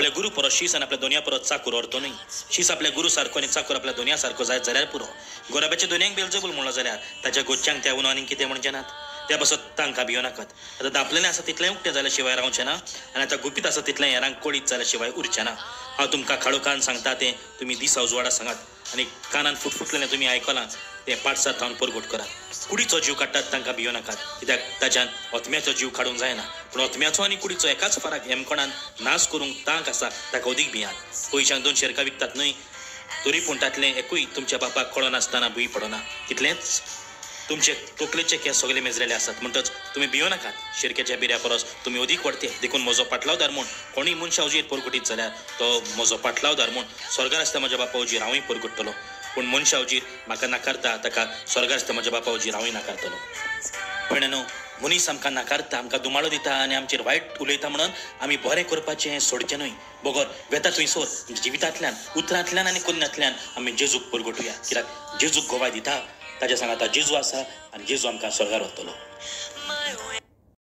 आपल्या गुरु परस शीस आणि आपल्या दोनिया परत चाकूर व्हरतो न्ही. शीस आपल्या गुरु सारको आनी चाकूर आपल्या दोनिया सारको जायत जाल्यार पुरो. गोराब्याच्या दोनयांक बेलजबूल म्हणलो जाल्यार ताच्या गोच्च्यांक त्या उनो आनीक कितें म्हणचे नात. त्या बसत तांकां भियो नाकात. आतां दापलेलें आसा तितलें उक्तें जाल्या शिवाय रावचें ना आनी आतां गुपीत आसा तितलें हेरांक कोळीत जाल्या शिवाय उरचें ना. हांव तुमकां खाडोकान सांगता तें तुमी दिसा उजवाडा सांगात आनी कानान फुटफुटलेलें तुमी आयकलां तें पाठसाद थावन परगट करात. कुडीचो जीव काडटात तांकां भियो नाकात, कित्याक ताच्यान ओतम्याचो जीव काडूंक जायना. पूण ओतम्याचो आनी कुडीचो एकाच फरक हेमकोणान नाश करूंक तांक आसा ताका अदीक भियात. पयशांक 2 शेरकां विकतात न्हय, तरी पूण तातलें एकूय तुमच्या बापाक कळो नासतना भुंय पडना. तितलेंच तुमचे तकलेचे केस सगळे मेजलेले आसात म्हणटच तुमी भियो नाकात. शिरकेच्या बिऱ्या परस तुमी अदीक व्हडते. देखून म्हजो पाटलावदार म्हूण कोणीय मनशा उजेर परगटीत जाल्यार तो म्हजो पाटलावदार म्हूण स्वर्गार आसता म्हज्या बापा उजेर हांवूय परगट्टलो. पूण मनशा उजेर म्हाका नाकारता ताका स्वर्गार आसता म्हज्या बापा उजेर हांवूय नाकारतलो. पण न्हू, मनीस आमकां नाकारता, आमकां दुमाळो दिता आनी आमचेर वायट उलयता म्हणून आमी बरें करपाचें सोडचें न्हय. बोगोर वेता थंयसर जिवितांतल्यान उतरांतल्यान आनी कन्यांतल्यान आमी जेजूक परगटुया. कित्याक जेजूक गोवाय दिता ताच्या सांगाता जेजू आसा आनी जेजू आमकां स्वर्गार व्हरतलो.